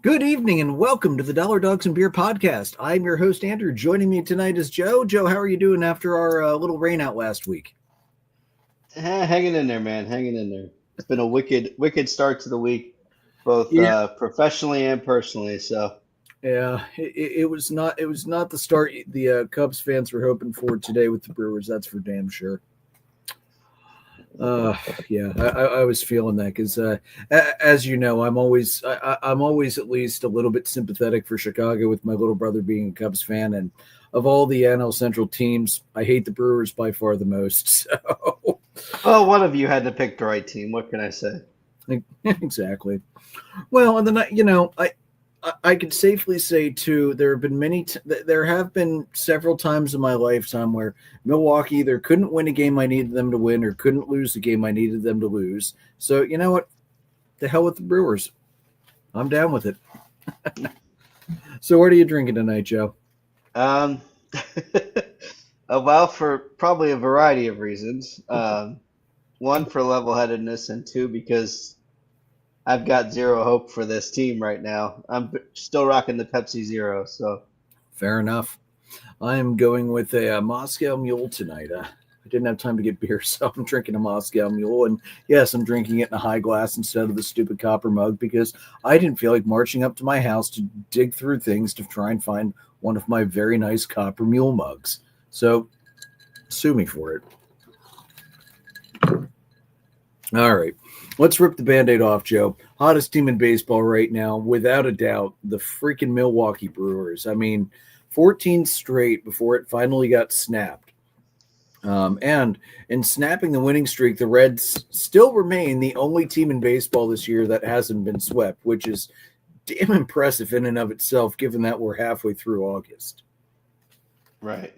Good evening and welcome to the Dollar Dogs and Beer podcast. I'm your host, Andrew. Joining me tonight is Joe. Joe, how are you doing after our little rain out last week? Hanging in there, man. Hanging in there. It's been a wicked start to the week, both Yeah, professionally and personally. So, yeah. It was not the start the Cubs fans were hoping for today with the Brewers. That's for damn sure. Uh, yeah, I was feeling that because, as you know, I'm always at least a little bit sympathetic for Chicago with my little brother being a Cubs fan, and of all the NL Central teams, I hate the Brewers by far the most. So, well, one of you had to pick the right team. What can I say? exactly. Well, and then I could safely say too, there have been there have been several times in my lifetime where Milwaukee either couldn't win a game I needed them to win or couldn't lose a game I needed them to lose. So you know what? The hell with the Brewers. I'm down with it. So what are you drinking tonight, Joe? Um, well, for probably a variety of reasons. One for level-headedness, and two because I've got zero hope for this team right now. Still rocking the Pepsi Zero. So, Fair enough. I am going with a Moscow Mule tonight. I didn't have time to get beer, so I'm drinking a Moscow Mule. And yes, I'm drinking it in a high glass instead of the stupid copper mug because I didn't feel like marching up to my house to dig through things to try and find one of my very nice copper mule mugs. So sue me for it. All right. Let's rip the Band-Aid off, Joe. Hottest team in baseball right now, without a doubt, the freaking Milwaukee Brewers. I mean, 14 straight before it finally got snapped. And in snapping the winning streak, the Reds still remain the only team in baseball this year that hasn't been swept, which is damn impressive in and of itself, given that we're halfway through August. right.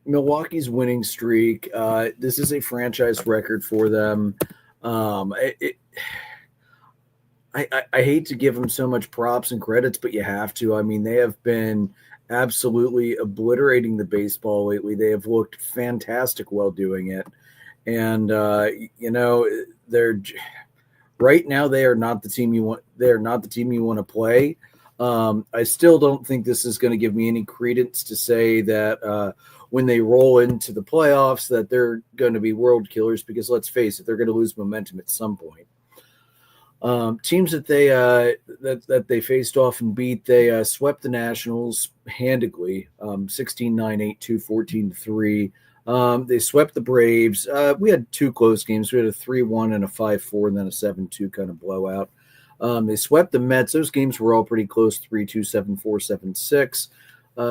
Milwaukee's winning streak, this is a franchise record for them. Um, it, it, I hate to give them so much props and credits, but you have to. I mean, they have been absolutely obliterating the baseball lately. They have looked fantastic while doing it. And, they're right now, they are not the team you want. They're not the team you want to play. I still don't think this is going to give me any credence to say that when they roll into the playoffs that they're going to be world killers because let's face it, they're going to lose momentum at some point. Teams that they faced off and beat, they swept the Nationals handedly, 16-9, 8-2, 14-3. They swept the Braves. We had two close games. We had a 3-1 and a 5-4 and then a 7-2 kind of blowout. They swept the Mets. Those games were all pretty close, 3-2, 7-4, 7-6.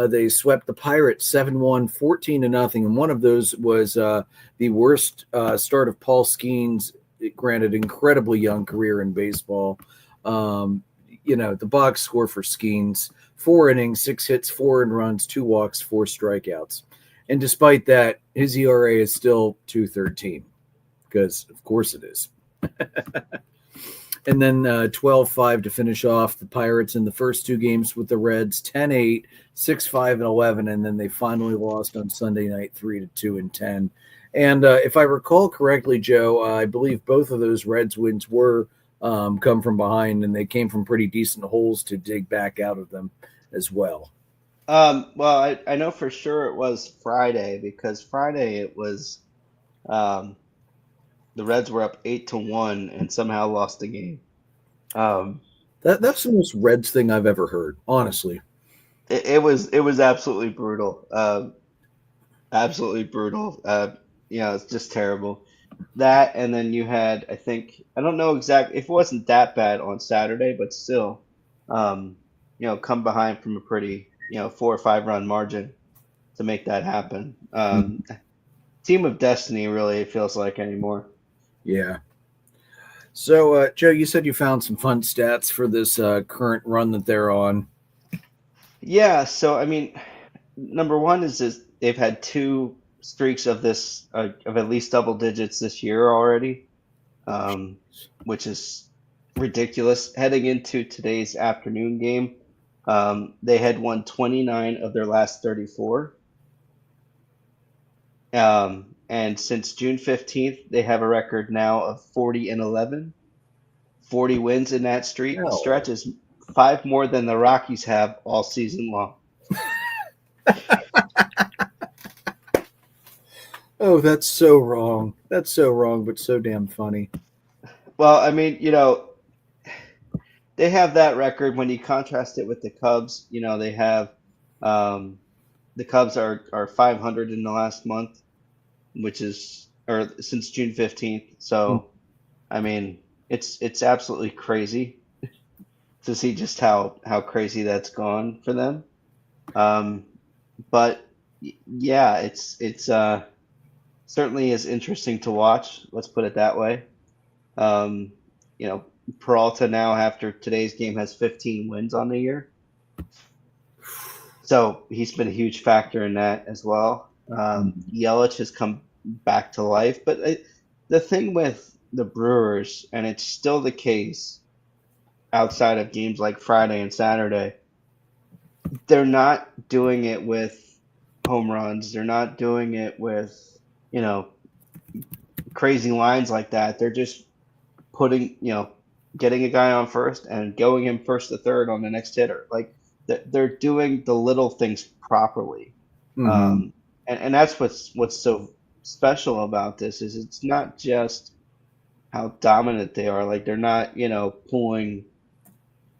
They swept the Pirates 7-1, 14-0, and one of those was the worst start of Paul Skeens, granted, incredibly young career in baseball. The box score for Skeens, 4 innings, 6 hits, 4 earned runs, 2 walks, 4 strikeouts. And despite that, his ERA is still 2.13 because, of course, it is. And then 12-5 to finish off the Pirates in the first two games with the Reds, 10-8, 6-5, and 11. And then they finally lost on Sunday night, 3-2 and 10. And if I recall correctly, Joe, I believe both of those Reds wins were come from behind, and they came from pretty decent holes to dig back out of them as well. Well, I know for sure it was Friday because Friday it was the Reds were up 8-1 and somehow lost the game. Um, That's the most Reds thing I've ever heard, honestly. it was absolutely brutal. Absolutely brutal. It's just terrible. That and then you had, I don't know exactly if it wasn't that bad on Saturday, but still, come behind from a pretty, 4 or 5 run margin to make that happen. Team of destiny, really, it feels like anymore. Yeah. So, Joe, you said you found some fun stats for this current run that they're on. Yeah, so I mean, number one is they've had two streaks of this of at least double digits this year already, um, which is ridiculous. Heading into today's afternoon game, they had won 29 of their last 34. And since June 15th, they have a record now of 40-11. 40 wins in that streak No. stretch is 5 more than the Rockies have all season long. Oh, that's so wrong. That's so wrong, but so damn funny. Well, I mean, they have that record. When you contrast it with the Cubs, they have um, the Cubs are 500 in the last month, which is or since June 15th. So, I mean, it's absolutely crazy to see just how crazy that's gone for them. Um, but yeah, it's certainly is interesting to watch. Let's put it that way. Um, you know, Peralta now after today's game has 15 wins on the year, so he's been a huge factor in that as well. Yelich has come back to life, but the thing with the Brewers, and it's still the case outside of games like Friday and Saturday, they're not doing it with home runs. They're not doing it with, you know, crazy lines like that. They're just putting, getting a guy on first and going him first to third on the next hitter. Like they're doing the little things properly. Mm-hmm. And that's what's so special about this is it's not just how dominant they are. Like they're not, pulling,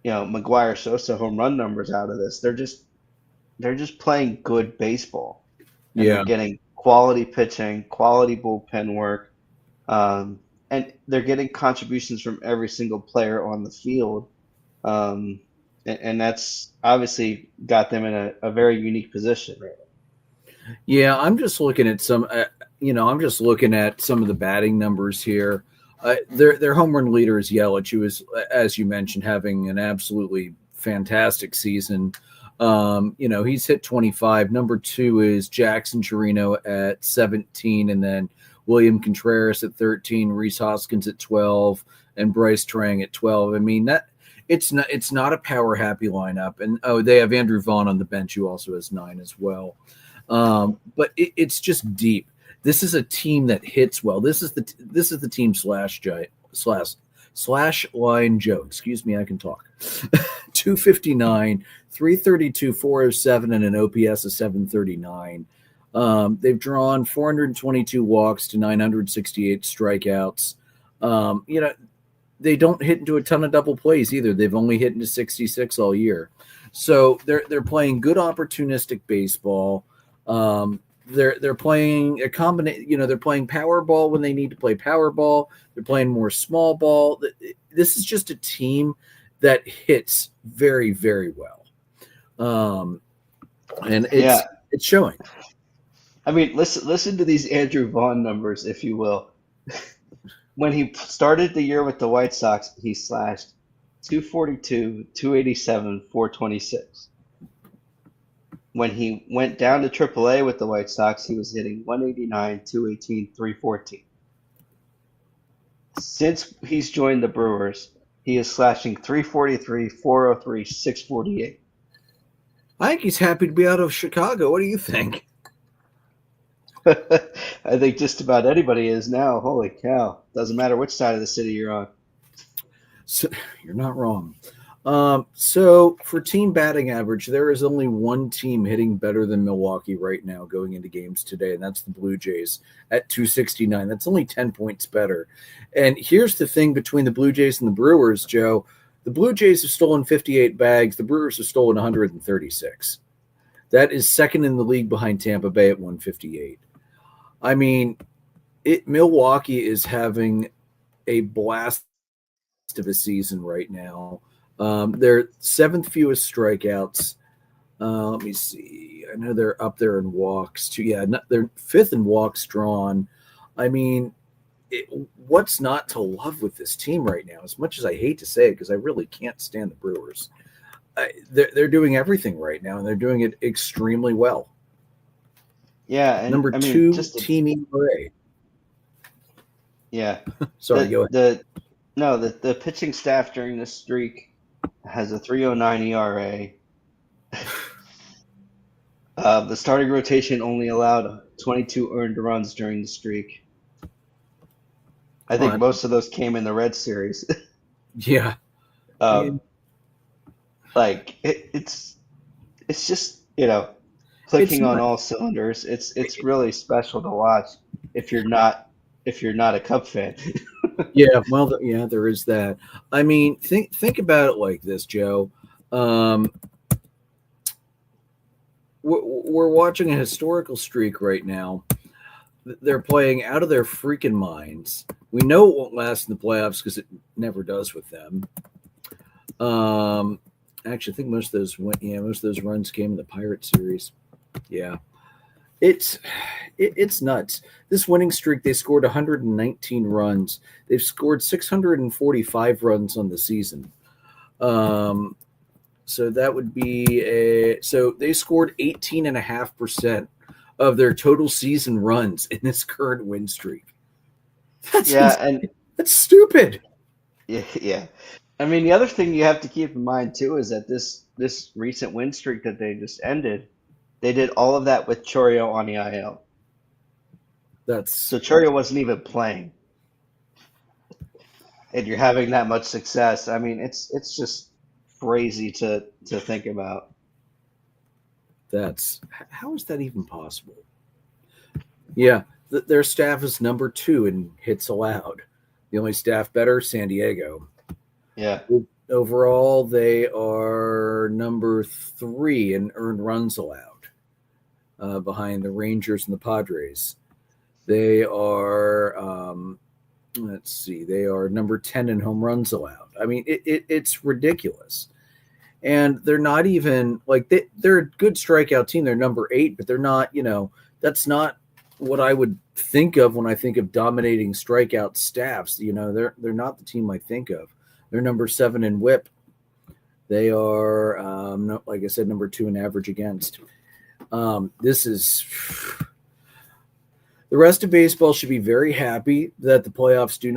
McGuire Sosa home run numbers out of this. They're just playing good baseball, and they're Yeah. getting quality pitching, quality bullpen work, and they're getting contributions from every single player on the field, and that's obviously got them in a very unique position right Yeah, I'm just looking at I'm just looking at some of the batting numbers here. Their home run leader is Yelich, who is, as you mentioned, having an absolutely fantastic season. He's hit 25. Number two is Jackson Chirino at 17, and then William Contreras at 13, Reese Hoskins at 12, and Bryce Trang at 12. I mean that it's not a power happy lineup, and they have Andrew Vaughn on the bench who also has 9 as well. But it's just deep. This is a team that hits well. This is the team slash line Joe. Excuse me, I can talk. 259, 332, 407, and an OPS of 739. They've drawn 422 walks to 968 strikeouts. They don't hit into a ton of double plays either. They've only hit into 66 all year. So they're playing good opportunistic baseball. They're playing a combination. They're playing power ball when they need to play power ball. They're playing more small ball. This is just a team that hits very, very well, and now. Yeah, it's showing. I mean, listen to these Andrew Vaughn numbers, if you will. When he started the year with the White Sox, he slashed 242, 287, 426. When he went down to AAA with the White Sox, he was hitting 189, 218, 314. Since he's joined the Brewers, he is slashing 343, 403, 648. I think he's happy to be out of Chicago. What do you think? I think just about anybody is now. Holy cow. Doesn't matter which side of the city you're on. So, you're not wrong. So for team batting average, there is only one team hitting better than Milwaukee right now going into games today, and that's the Blue Jays at 269. That's only 10 points better. And here's the thing between the Blue Jays and the Brewers, Joe. The Blue Jays have stolen 58 bags. The Brewers have stolen 136. That is second in the league behind Tampa Bay at 158. I mean, Milwaukee is having a blast of a season right now. They're seventh fewest strikeouts. Let me see. I know they're up there in walks too. Yeah, they're fifth in walks drawn. I mean, what's not to love with this team right now? As much as I hate to say it, because I really can't stand the Brewers. They're doing everything right now, and they're doing it extremely well. Yeah, and Number I mean, two, just team ERA. yeah. Sorry, go ahead. The pitching staff during this streak has a 309 ERA. The starting rotation only allowed 22 earned runs during the streak. I think Well, most of those came in the Red Series. Yeah. Yeah. Um, like it's just It's clicking on not. all cylinders. It's really special to watch if you're not a Cub fan. Yeah. Well, yeah, there is that. I mean, think about it like this, Joe. Um, we're watching a historical streak right now. They're playing out of their freaking minds. We know it won't last in the playoffs because it never does with them. Um, actually, I think most of those runs came in the Pirate series. Yeah, it's it's nuts. This winning streak, they scored 119 runs. They've scored 645 runs on the season. Um, so that would be so they scored 18.5% of their total season runs in this current win streak. That's Yeah, and that's stupid. yeah. I mean, the other thing you have to keep in mind too is that this recent win streak that they just ended, they did all of that with Chorio on the IL. That's So Chorio wasn't even playing, and you're having that much success. I mean, it's just crazy to think about. that's how is that even possible? Yeah, their staff is number 2 in hits allowed. The only staff better, San Diego. Yeah. Overall, they are number 3 in earned runs allowed, behind the Rangers and the Padres. They are, let's see, they are number 10 in home runs allowed. I mean, it's ridiculous. And they're not even like they're a good strikeout team. They're number 8, but they're not, that's not what I would think of when I think of dominating strikeout staffs. They're not the team I think of. They're number 7 in WHIP. They are, like I said, number 2 in average against. This is the rest of baseball should be very happy that the playoffs do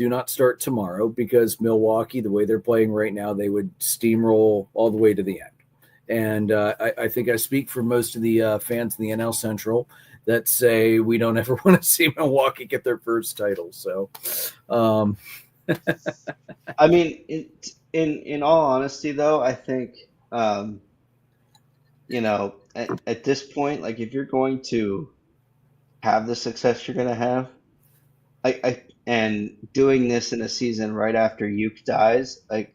not start tomorrow, because Milwaukee, the way they're playing right now, they would steamroll all the way to the end. And I think I speak for most of the fans in the NL Central that say we don't ever want to see Milwaukee get their first title. So, I mean, in all honesty, though, I think at this point, like if you're going to have the success you're going to have, and doing this in a season right after Yuke dies, like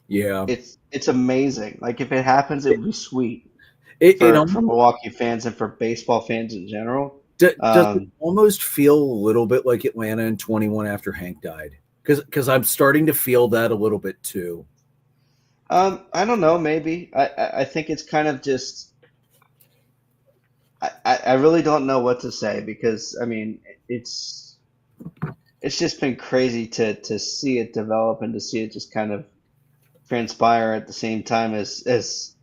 yeah, it's amazing. Like if it happens, it would be sweet it for Milwaukee fans and for baseball fans in general. does it Um, almost feel a little bit like Atlanta in 21 after Hank died? Because I'm starting to feel that a little bit too. I don't know, maybe. I think it's kind of just I really don't know what to say because I mean it's it's just been crazy to see it develop and to see it just kind of transpire at the same time as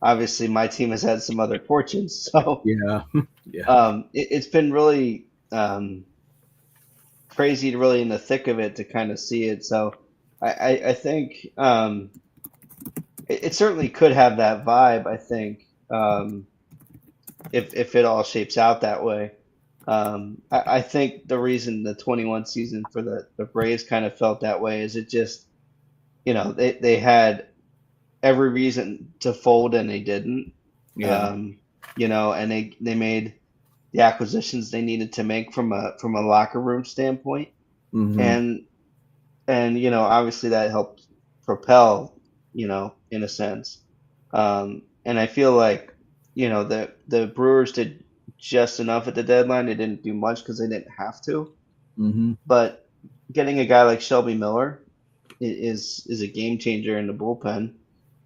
obviously my team has had some other fortunes. So Yeah, yeah, it's been really crazy to really in the thick of it to kind of see it. So I think it certainly could have that vibe. I think if it all shapes out that way. I think the reason the 21 season for the Braves kind of felt that way is it just, they had every reason to fold and they didn't. yeah. Um, and they made the acquisitions they needed to make from a locker room standpoint. Hmm. And obviously that helped propel, in a sense. And I feel like, the Brewers did just enough at the deadline. They didn't do much because they didn't have to. Hmm. But getting a guy like Shelby Miller is a game changer in the bullpen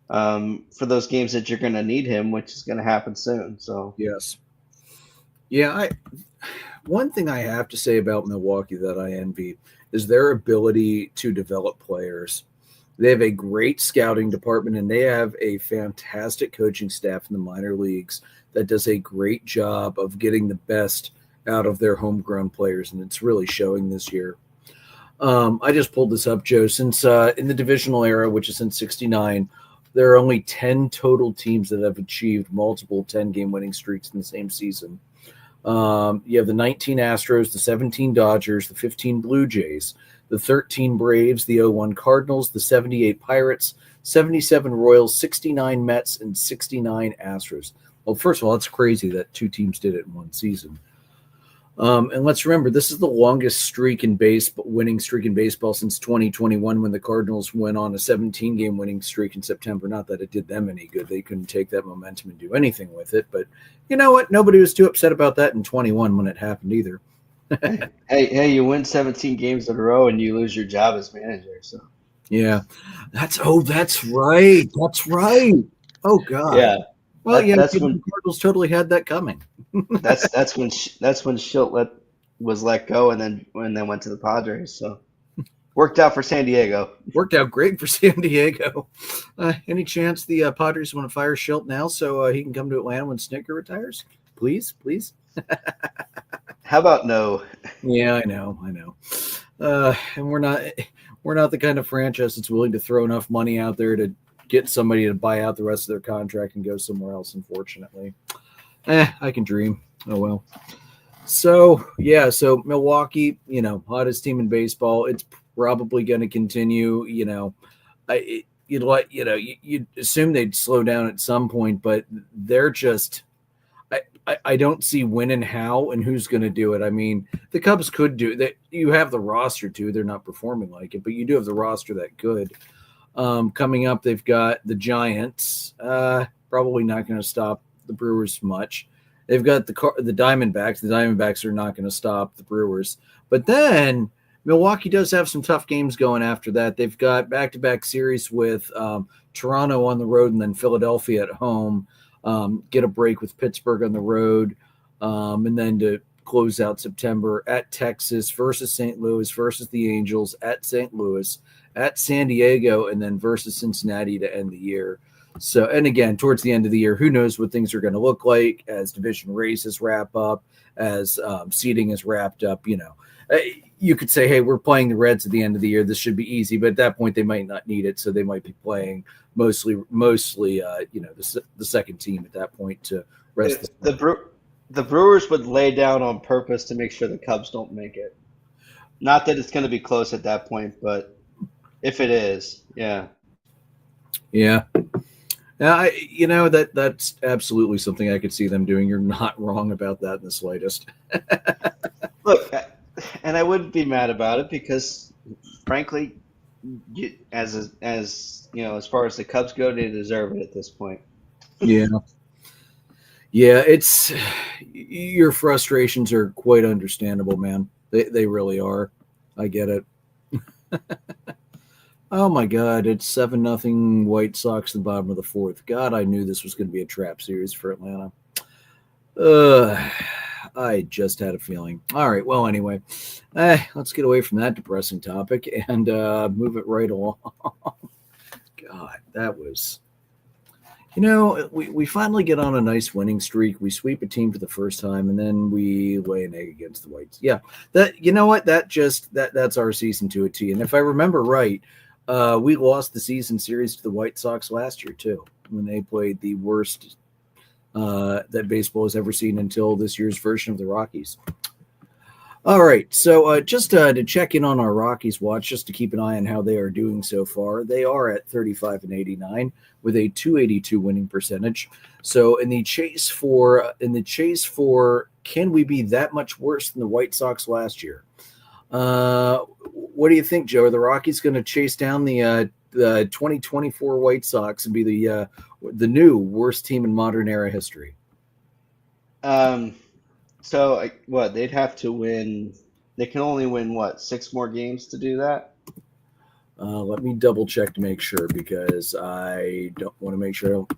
for those games that you're going to need him, which is going to happen soon. So Yes. Yeah, one thing I have to say about Milwaukee that I envy is their ability to develop players. They have a great scouting department and they have a fantastic coaching staff in the minor leagues that does a great job of getting the best out of their homegrown players, and it's really showing this year. I just pulled this up, Joe. Since in the divisional era, which is since '69, there are only 10 total teams that have achieved multiple 10-game winning streaks in the same season. You have the 19 Astros, the 17 Dodgers, the 15 Blue Jays, the 13 Braves, the 0-1 Cardinals, the 78 Pirates, 77 Royals, 69 Mets, and 69 Astros. Well, first of all, it's crazy that two teams did it in one season. And let's remember, this is the longest winning streak in baseball since 2021, when the Cardinals went on a 17-game winning streak in September. Not that it did them any good. They couldn't take that momentum and do anything with it. But you know what? Nobody was too upset about that in 21 when it happened either. Hey, you win 17 games in a row and you lose your job as manager. So yeah, that's right. That's right. Oh God. Yeah. Well, That's the when Cardinals totally had that coming. that's when Schilt was let go and then went to the Padres. So worked out for San Diego. Worked out great for San Diego. Any chance the Padres want to fire Schilt now so he can come to Atlanta when Snicker retires? Please. How about no? Yeah, I know. And we're not the kind of franchise that's willing to throw enough money out there to get somebody to buy out the rest of their contract and go somewhere else, unfortunately. I can dream. Oh, well. So Milwaukee, hottest team in baseball. It's probably going to continue. You'd assume they'd slow down at some point, but they're just I don't see when and how and who's going to do it. I mean, the Cubs could do that. You have the roster too. They're not performing like it, but you do have the roster that could. Coming up, they've got the Giants. Probably not going to stop the Brewers much. They've got the Diamondbacks. The Diamondbacks are not going to stop the Brewers. But then Milwaukee does have some tough games going after that. They've got back-to-back series with Toronto on the road and then Philadelphia at home. Get a break with Pittsburgh on the road. And then to close out September at Texas versus St. Louis versus the Angels at St. Louis, at San Diego, and then versus Cincinnati to end the year. So, and again, towards the end of the year, who knows what things are going to look like as division races wrap up, as seeding is wrapped up. You could say, hey, we're playing the Reds at the end of the year. This should be easy. But at that point, they might not need it. So they might be playing mostly the second team at that point to rest. The Brewers would lay down on purpose to make sure the Cubs don't make it. Not that it's going to be close at that point, but if it is, yeah. Yeah. That's absolutely something I could see them doing. You're not wrong about that in the slightest. Look, and I wouldn't be mad about it because, frankly, as far as the Cubs go, they deserve it at this point. Yeah. Yeah, it's your frustrations are quite understandable, man. They really are. I get it. Oh my God, it's 7-0 White Sox at the bottom of the fourth. God, I knew this was going to be a trap series for Atlanta. I just had a feeling. All right, well, anyway, let's get away from that depressing topic and move it right along. God, that was... we finally get on a nice winning streak. We sweep a team for the first time, and then we lay an egg against the Whites. Yeah, that's our season to a T. And if I remember right, we lost the season series to the White Sox last year too, when they played the worst that baseball has ever seen until this year's version of the Rockies. All right, so just to check in on our Rockies watch, just to keep an eye on how they are doing so far, they are at 35-89 with a .282 winning percentage. So in the chase for can we be that much worse than the White Sox last year? What do you think, Joe? Are the Rockies going to chase down the 2024 White Sox and be the new worst team in modern era history? So what they'd have to win? They can only win 6 more games to do that. Let me double check to make sure because I don't want to make sure I don't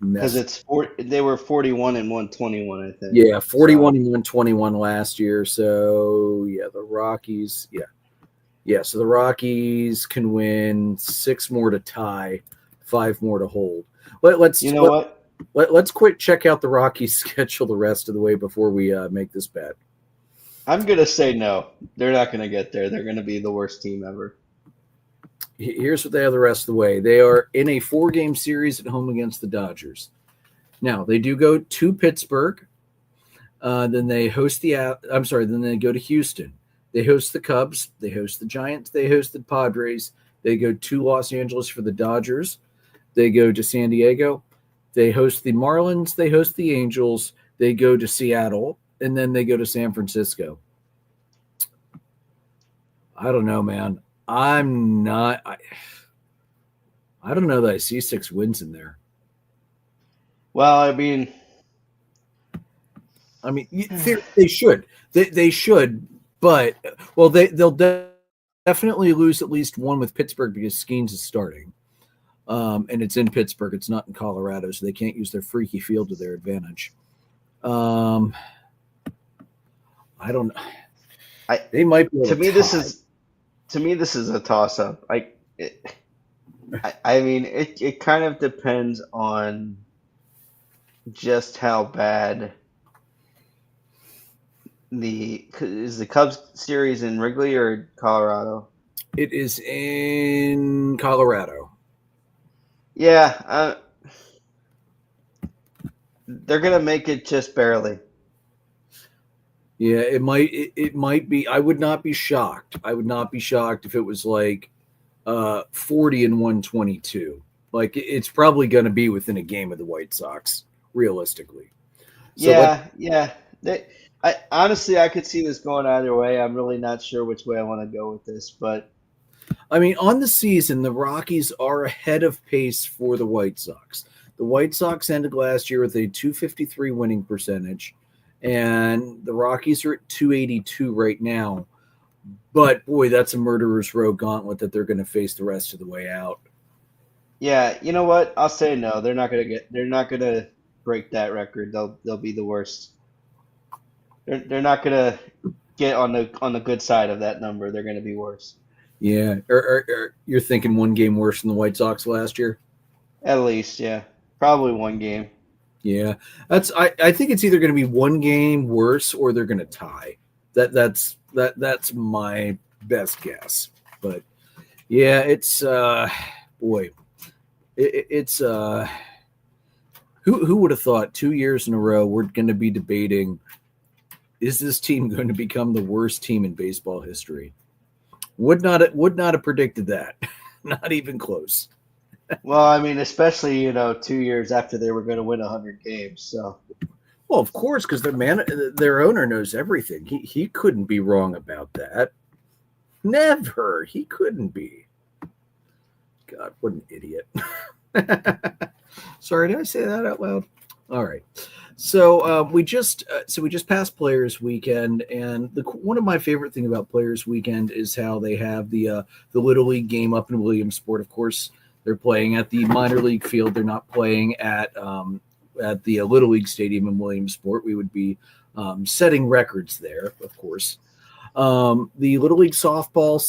mess. Because they were 41 and 121, I think. Yeah, 41 and 121 last year. So yeah, the Rockies. Yeah. So the Rockies can win 6 more to tie, 5 more to hold. Let's quick check out the Rockies' schedule the rest of the way before we make this bet. I'm going to say no. They're not going to get there. They're going to be the worst team ever. Here's what they have the rest of the way. They are in a 4-game series at home against the Dodgers. Now, they do go to Pittsburgh. Then they host then they go to Houston. They host the Cubs. They host the Giants. They host the Padres. They go to Los Angeles for the Dodgers. They go to San Diego. They host the Marlins. They host the Angels. They go to Seattle. And then they go to San Francisco. I don't know, man. I don't know that I see 6 wins in there. Well, I mean, they should. They should, but well, they'll definitely lose at least one with Pittsburgh because Skeens is starting, and it's in Pittsburgh. It's not in Colorado, so they can't use their freaky field to their advantage. I don't know. They might be able to me this is a toss up. I mean, it kind of depends on just how bad is the Cubs series in Wrigley or Colorado? It is in Colorado. Yeah, they're gonna make it just barely. Yeah, it might be. I would not be shocked. I would not be shocked if it was like 40 and 122. Like it's probably going to be within a game of the White Sox, realistically. So yeah. I honestly, I could see this going either way. I'm really not sure which way I want to go with this, but I mean, on the season, the Rockies are ahead of pace for the White Sox. The White Sox ended last year with a 253 winning percentage, and the Rockies are at 282 right now. But boy, that's a murderer's row gauntlet that they're going to face the rest of the way out. Yeah, you know what? I'll say no. They're not gonna break that record. They'll be the worst. They're not gonna get on the good side of that number. They're gonna be worse. Yeah, or you're thinking one game worse than the White Sox last year? At least, yeah, probably one game. Yeah, I think it's either going to be one game worse or they're going to tie. That's my best guess. But yeah, it's boy, it's who would have thought 2 years in a row we're going to be debating, is this team going to become the worst team in baseball history? Would not have predicted that. Not even close. Well, I mean, especially 2 years after they were going to win 100 games. So, well, of course, because their owner knows everything. He couldn't be wrong about that. Never. He couldn't be. God, what an idiot. Sorry, did I say that out loud? All right. So we just passed Players Weekend, and one of my favorite thing about Players Weekend is how they have the Little League game up in Williamsport. Of course, they're playing at the minor league field. They're not playing at the Little League Stadium in Williamsport. We would be setting records there, of course. The Little League softball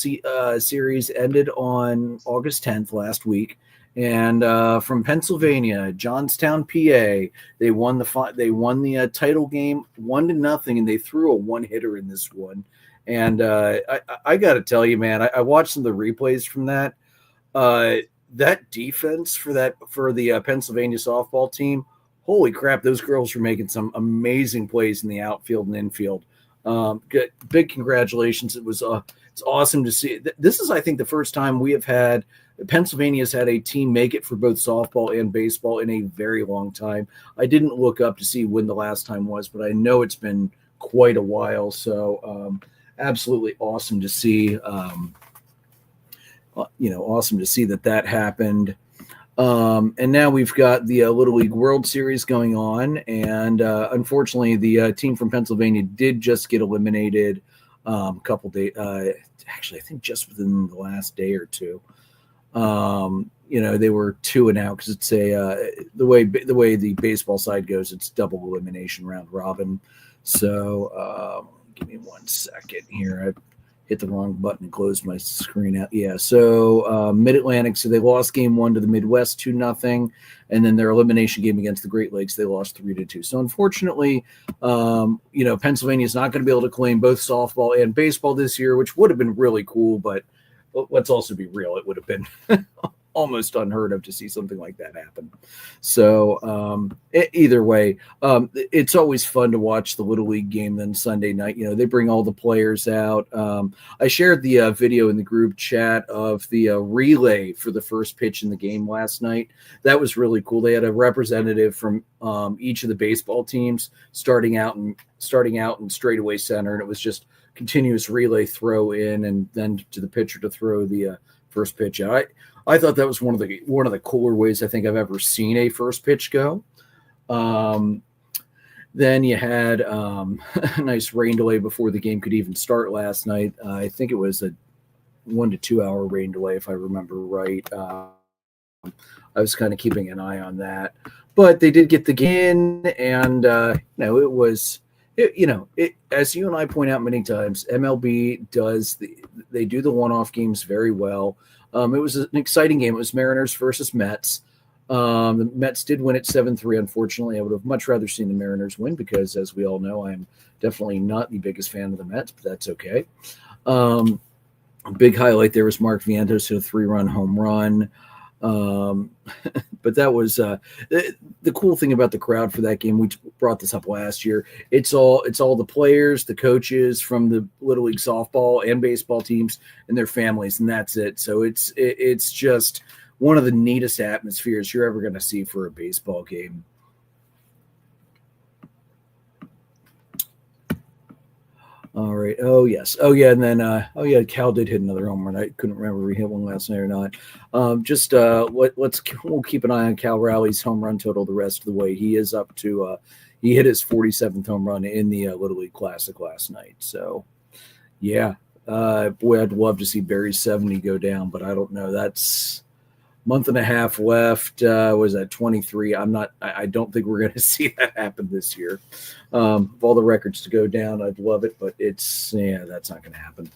series ended on August 10th last week. And from Pennsylvania, Johnstown, PA, they won the title game 1-0, and they threw a one-hitter in this one. And I got to tell you, man, I watched some of the replays from that. That defense for the Pennsylvania softball team, holy crap! Those girls were making some amazing plays in the outfield and infield. Big congratulations! It's awesome to see. This is, I think, the first time we have had. Pennsylvania's had a team make it for both softball and baseball in a very long time. I didn't look up to see when the last time was, but I know it's been quite a while. So absolutely awesome to see. Awesome to see that happened. And now we've got the Little League World Series going on. And unfortunately, the team from Pennsylvania did just get eliminated a couple days. Actually, I think just within the last day or two. They were 2-0 because it's the way the baseball side goes, it's double elimination round robin. So give me 1 second here. I hit the wrong button and closed my screen out. Yeah. So Mid-Atlantic, so they lost game 1 to the Midwest 2-0, and then their elimination game against the Great Lakes, they lost 3-2. So unfortunately, Pennsylvania is not going to be able to claim both softball and baseball this year, which would have been really cool, but let's also be real. It would have been almost unheard of to see something like that happen. So either way, it's always fun to watch the Little League game. Then Sunday night, they bring all the players out. I shared the video in the group chat of the relay for the first pitch in the game last night. That was really cool. They had a representative from each of the baseball teams starting out in straightaway center, and it was just continuous relay throw in and then to the pitcher to throw the first pitch out. I thought that was one of the cooler ways I think I've ever seen a first pitch go. Then you had a nice rain delay before the game could even start last night. I think it was a 1 to 2 hour rain delay, if I remember right. I was kind of keeping an eye on that, but they did get the game in, and it was. As you and I point out many times, MLB they do the one-off games very well. It was an exciting game. It was Mariners versus Mets. The Mets did win at 7-3. Unfortunately, I would have much rather seen the Mariners win because, as we all know, I'm definitely not the biggest fan of the Mets, but that's okay. Big highlight there was Mark Vientos hit a 3-run home run. But that was the cool thing about the crowd for that game. We brought this up last year. It's all the players, the coaches from the Little League softball and baseball teams and their families, and that's it. So it's just one of the neatest atmospheres you're ever going to see for a baseball game. All right. Oh, yes. Oh, yeah. And then, Cal did hit another home run. I couldn't remember if he hit one last night or not. We'll keep an eye on Cal Rowley's home run total the rest of the way. He is up to he hit his 47th home run in the Little League Classic last night. So, yeah. Boy, I'd love to see Barry's 70 go down, but I don't know. That's month and a half left. Was at 23. I don't think we're going to see that happen this year. Of all the records to go down, I'd love it, but that's not going to happen.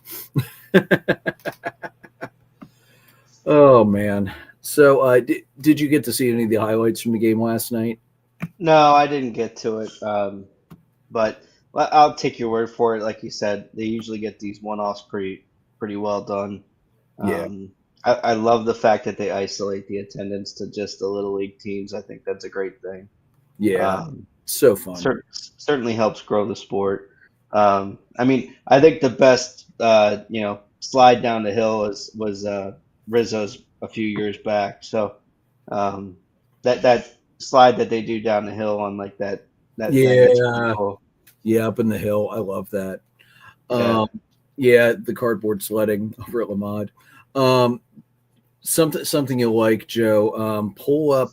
Oh man. So, did you get to see any of the highlights from the game last night? No, I didn't get to it. But I'll take your word for it. Like you said, they usually get these one-offs pretty well done. Yeah. I love the fact that they isolate the attendance to just the Little League teams. I think that's a great thing. Yeah, so fun. Certainly helps grow the sport. I think the best, slide down the hill was Rizzo's a few years back. So that slide that they do down the hill on like that thing, that's pretty cool. Yeah, up in the hill. I love that. The cardboard sledding over at Lamad. Something you like, Joe. Pull up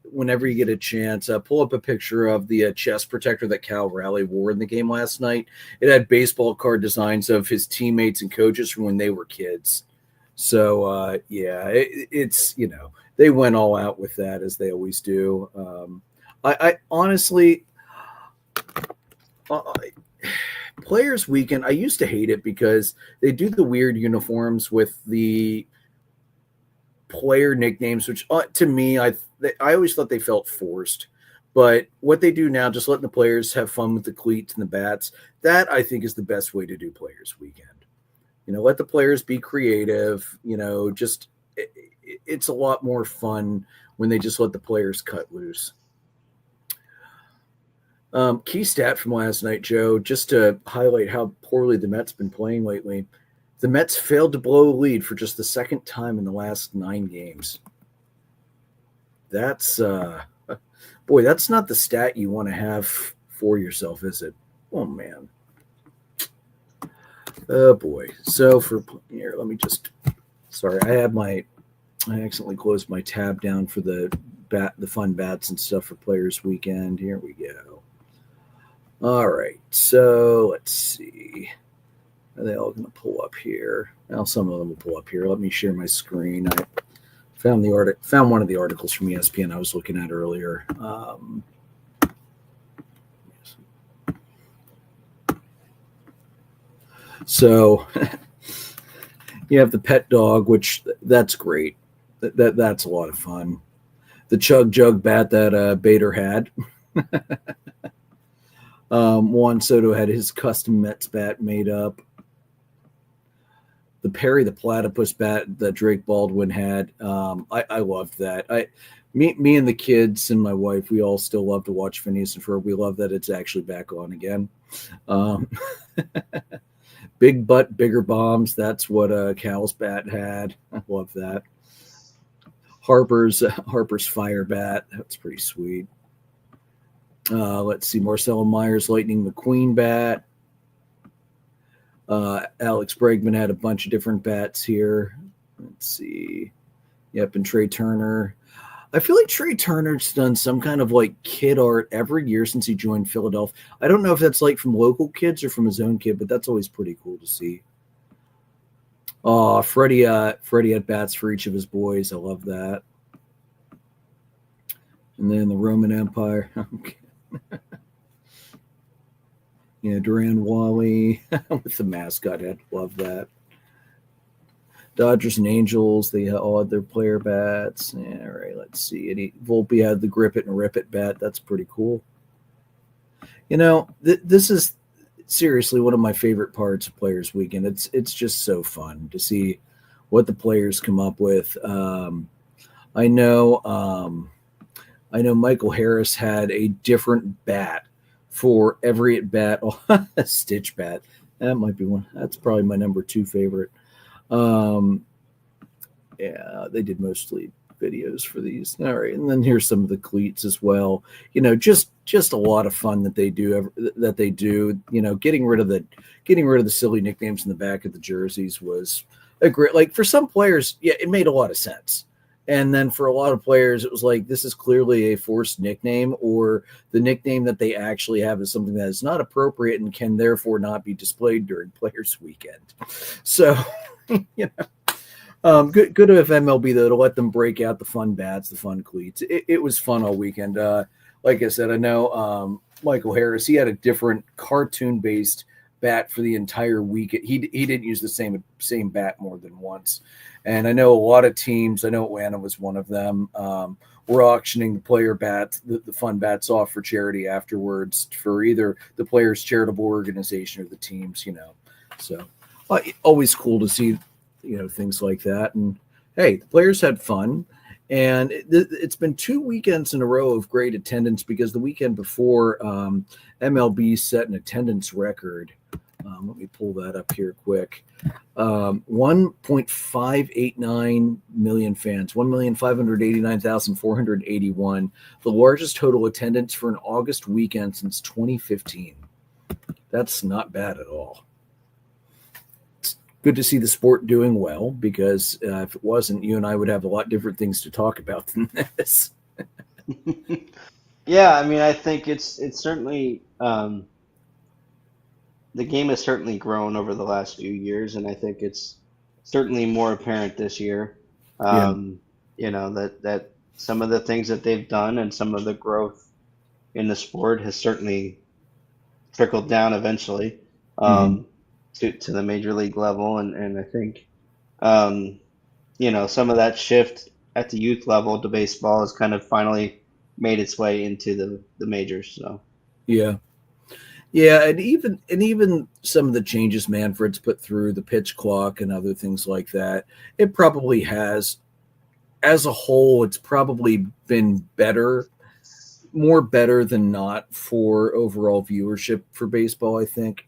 whenever you get a chance. Pull up a picture of the chest protector that Cal Rowley wore in the game last night. It had baseball card designs of his teammates and coaches from when they were kids. So it's they went all out with that as they always do. I honestly, Players Weekend, I used to hate it because they do the weird uniforms with the player nicknames, which to me, I always thought they felt forced. But what they do now, just letting the players have fun with the cleats and the bats, that I think is the best way to do Players Weekend. Let the players be creative. It's a lot more fun when they just let the players cut loose. Key stat from last night, Joe, just to highlight how poorly the Mets been playing lately. The Mets failed to blow a lead for just the second time in the last 9 games. That's that's not the stat you want to have for yourself, is it? Oh man. Oh boy. So here, let me I accidentally closed my tab down for the fun bats and stuff for Players Weekend. Here we go. All right. So let's see. Are they all going to pull up here? Well, some of them will pull up here. Let me share my screen. I found one of the articles from ESPN I was looking at earlier. So you have the pet dog, which that's great. That's a lot of fun. The Chug Jug bat that Bader had. Juan Soto had his custom Mets bat made up. the Perry the Platypus bat that Drake Baldwin had. I loved that. Me and the kids and my wife, we all still love to watch Phineas and Ferb. We love that it's actually back on again. Um, Big butt, bigger bombs. That's what Cal's bat had. I love that. Harper's fire bat. That's pretty sweet. Let's see, Marcelo Myers Lightning McQueen bat. Alex Bregman had a bunch of different bats here. Let's see. Yep, and Trey Turner. I feel like Trey Turner's done some kind of like kid art every year since he joined Philadelphia. I don't know if that's like from local kids or from his own kid, but that's always pretty cool to see. Oh, Freddie had bats for each of his boys. I love that. And then the Roman Empire. Okay. Yeah, Duran Wally with the mascot head. Love that. Dodgers and Angels, they all had their player bats. Yeah, all right, let's see. Volpe had the grip it and rip it bat. That's pretty cool. You know, this is seriously one of my favorite parts of Players Weekend. It's just so fun to see what the players come up with. I know Michael Harris had a different bat for every at bat. A stitch bat. That might be one. That's probably my number 2 favorite. Yeah, they did mostly videos for these. All right, and then here's some of the cleats as well. You know, just a lot of fun that they do. You know, getting rid of the silly nicknames in the back of the jerseys was a great. Like for some players, yeah, it made a lot of sense. And then for a lot of players, it was like, this is clearly a forced nickname, or the nickname that they actually have is something that is not appropriate and can therefore not be displayed during Players Weekend. So, you know, good of MLB, though, to let them break out the fun bats, the fun cleats. It was fun all weekend. Like I said, I know Michael Harris, he had a different cartoon-based bat for the entire week. He didn't use the same bat more than once. And I know a lot of teams, I know Atlanta was one of them, were auctioning the player bats, the fun bats off for charity afterwards for either the players' charitable organization or the teams, you know. So always cool to see, you know, things like that. And hey, the players had fun. And it's been 2 weekends in a row of great attendance, because the weekend before MLB set an attendance record. Let me pull that up here quick. 1.589 million fans, 1,589,481, the largest total attendance for an August weekend since 2015. That's not bad at all. It's good to see the sport doing well, because if it wasn't, you and I would have a lot different things to talk about than this. Yeah, I mean, I think it's certainly the game has certainly grown over the last few years, and I think it's certainly more apparent this year. Yeah. You know, that some of the things that they've done and some of the growth in the sport has certainly trickled down eventually to the major league level, and I think you know, some of that shift at the youth level to baseball has kind of finally made its way into the majors. So Yeah. Yeah, and even some of the changes Manfred's put through, the pitch clock and other things like that, it probably has, as a whole, it's probably been more better than not for overall viewership for baseball, I think.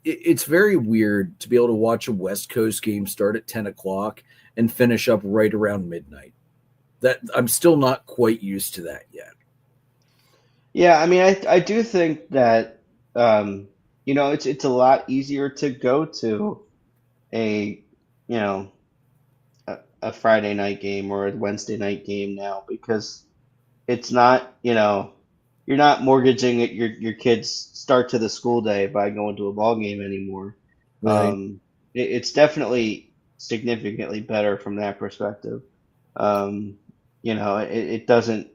It's very weird to be able to watch a West Coast game start at 10 o'clock and finish up right around midnight. That I'm still not quite used to that yet. yeah, I mean, I do think that you know, it's a lot easier to go to a you know a Friday night game or a Wednesday night game now, because it's not, you know, you're not mortgaging your kids' start to the school day by going to a ball game anymore. Right. It's definitely significantly better from that perspective. Um, you know, it doesn't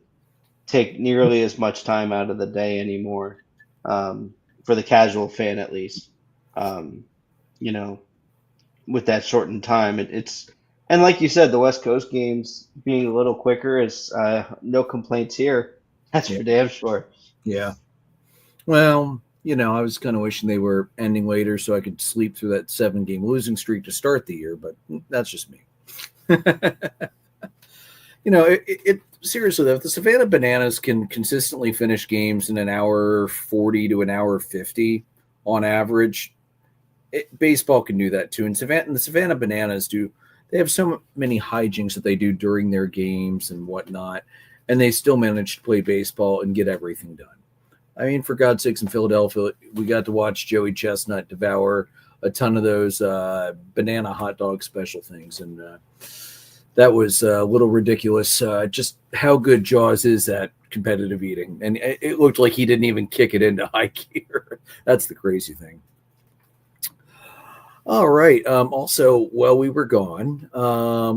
take nearly as much time out of the day anymore, for the casual fan at least. Um, you know, with that shortened time, it's and like you said, the West Coast games being a little quicker is no complaints here. That's Yeah. for damn sure. Yeah. Well, I was kind of wishing they were ending later so I could sleep through that 7-game losing streak to start the year, but that's just me. Seriously though, if the Savannah Bananas can consistently finish games in an hour 40 to an hour 50 on average, baseball can do that too. And the Savannah Bananas they have so many hijinks that they do during their games and whatnot, and they still manage to play baseball and get everything done. I mean, for God's sakes, in Philadelphia, we got to watch Joey Chestnut devour a ton of those banana hot dog special things, and that was a little ridiculous. Just how good Jaws is at competitive eating, and it looked like he didn't even kick it into high gear. That's the crazy thing. All right. Also, while we were gone,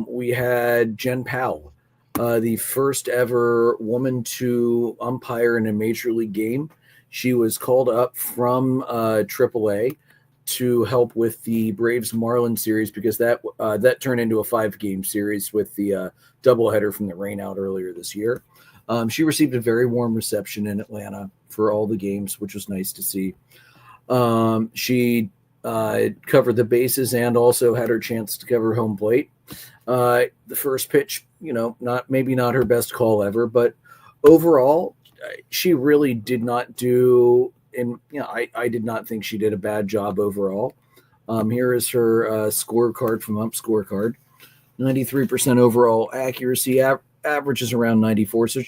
we had Jen Powell, the first ever woman to umpire in a major league game. She was called up from AAA to help with the Braves Marlins series because that turned into a 5-game series with the doubleheader from the rainout earlier this year. She received a very warm reception in Atlanta for all the games, which was nice to see. She covered the bases and also had her chance to cover home plate. The first pitch, not her best call ever, but overall, she really did not do. And I did not think she did a bad job overall. Here is her scorecard from Ump Scorecard: 93% overall accuracy, averages around 94, so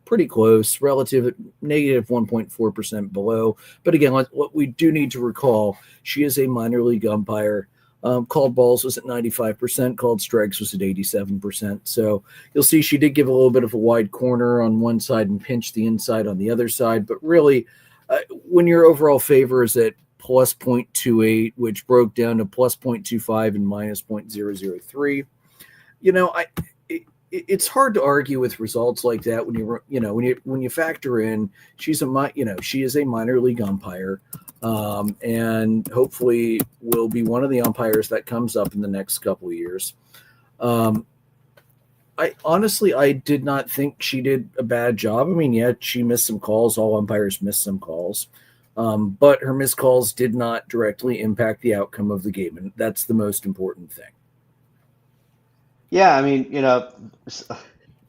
pretty close. Relative negative 1.4% below. But again, what we do need to recall, she is a minor league umpire. Called balls was at 95%, called strikes was at 87%. So you'll see she did give a little bit of a wide corner on one side and pinch the inside on the other side. But really, when your overall favor is at plus 0.28, which broke down to plus 0.25 and minus 0.003, it's hard to argue with results like that when you factor in she is a minor league umpire, and hopefully will be one of the umpires that comes up in the next couple of years. I did not think she did a bad job. I mean, yeah, she missed some calls. All umpires miss some calls, but her missed calls did not directly impact the outcome of the game, and that's the most important thing. Yeah, I mean,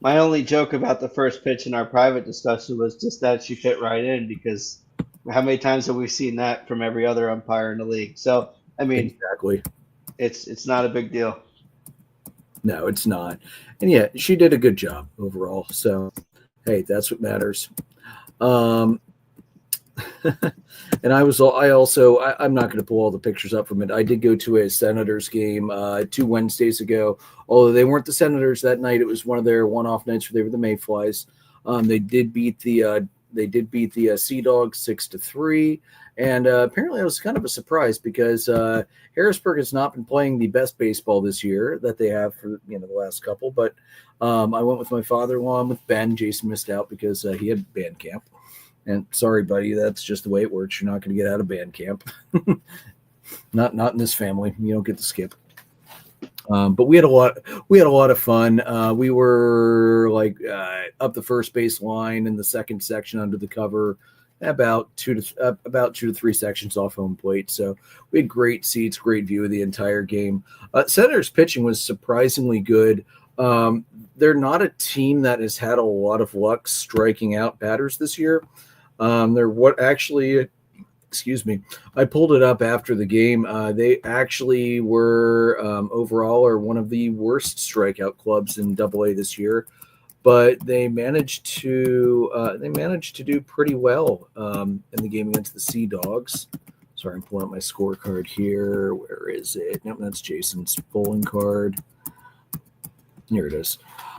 my only joke about the first pitch in our private discussion was just that she fit right in because how many times have we seen that from every other umpire in the league? So, I mean, exactly, it's not a big deal. No, it's not. And yeah, she did a good job overall. So, hey, that's what matters. And I'm not going to pull all the pictures up from it. I did go to a Senators game 2 Wednesdays ago. Although they weren't the Senators that night, it was one of their one-off nights where they were the Mayflies. They did beat the Sea Dogs 6-3, and apparently it was kind of a surprise because Harrisburg has not been playing the best baseball this year that they have for the last couple. But I went with my father-in-law and with Ben. Jason missed out because he had band camp. And sorry, buddy, that's just the way it works. You're not going to get out of band camp. not in this family. You don't get to skip. But we had a lot of fun. We were up the first base line in the second section under the cover, about two to three sections off home plate. So we had great seats, great view of the entire game. Senators pitching was surprisingly good. They're not a team that has had a lot of luck striking out batters this year. I pulled it up after the game. They actually were overall are one of the worst strikeout clubs in AA this year, but they managed to do pretty well in the game against the Sea Dogs. Sorry, I'm pulling up my scorecard here. Where is it? Nope, that's Jason's bowling card. Here it is.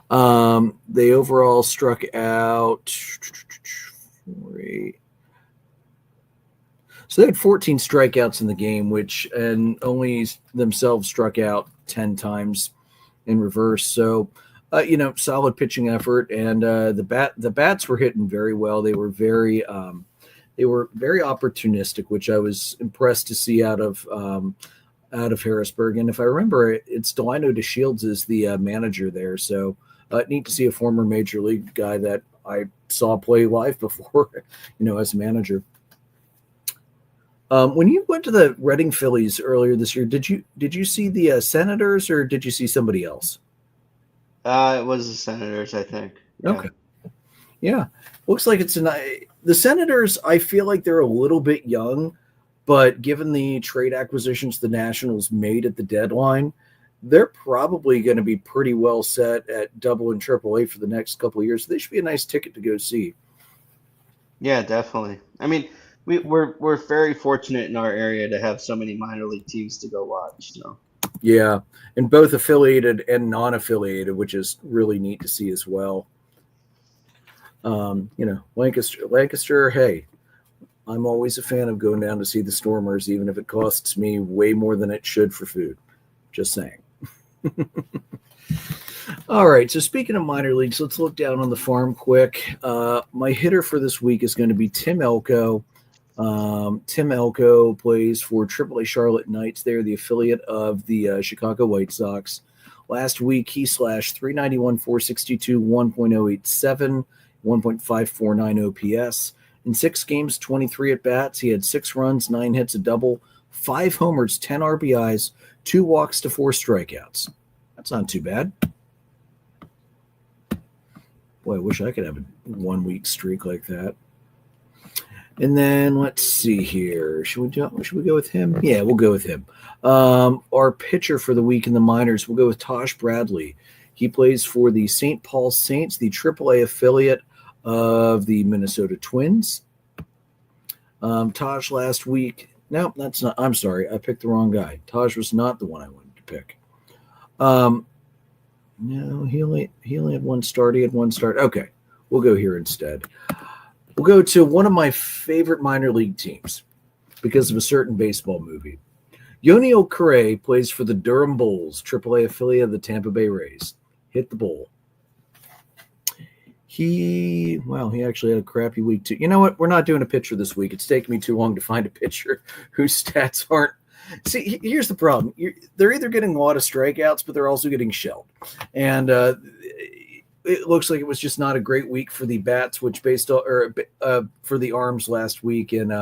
They overall struck out 4, 8. So they had 14 strikeouts in the game, and only themselves struck out 10 times in reverse. So, solid pitching effort, and the bats were hitting very well. They were very opportunistic, which I was impressed to see out of Harrisburg. And if I remember, it's Delino DeShields is the manager there. So neat to see a former major league guy that I saw play live before, as a manager. When you went to the Reading Phillies earlier this year, did you see the Senators or did you see somebody else? It was the Senators, I think. Yeah. Okay, yeah, looks like the Senators. I feel like they're a little bit young, but given the trade acquisitions the Nationals made at the deadline, they're probably going to be pretty well set at Double and Triple A for the next couple of years. They should be a nice ticket to go see. Yeah, definitely. I mean, we're very fortunate in our area to have so many minor league teams to go watch. So Yeah, and both affiliated and non-affiliated, which is really neat to see as well. Lancaster. Hey, I'm always a fan of going down to see the Stormers, even if it costs me way more than it should for food. Just saying. All right. So speaking of minor leagues, let's look down on the farm quick. My hitter for this week is going to be Tim Elko. Tim Elko plays for AAA Charlotte Knights. They're the affiliate of the Chicago White Sox. Last week, he slashed 391, 462, 1.087, 1.549 OPS. In 6 games, 23 at-bats. He had 6 runs, 9 hits, a double, 5 homers, 10 RBIs, 2 walks to 4 strikeouts. That's not too bad. Boy, I wish I could have a 1-week streak like that. And then let's see here. Should we go with him? Yeah, we'll go with him. Our pitcher for the week in the minors, we'll go with Tosh Bradley. He plays for the St. Paul Saints, the AAA affiliate of the Minnesota Twins. Tosh last week. No, that's not. I'm sorry. I picked the wrong guy. Tosh was not the one I wanted to pick. No, he only had one start. He had one start. Okay, we'll go here instead. We'll go to one of my favorite minor league teams because of a certain baseball movie. Yoniel Correa plays for the Durham Bulls, AAA affiliate of the Tampa Bay Rays. Hit the bull. He actually had a crappy week too. You know what? We're not doing a pitcher this week. It's taken me too long to find a pitcher whose stats aren't. See, here's the problem. They're either getting a lot of strikeouts, but they're also getting shelled. And it looks like it was just not a great week for the bats, which for the arms last week and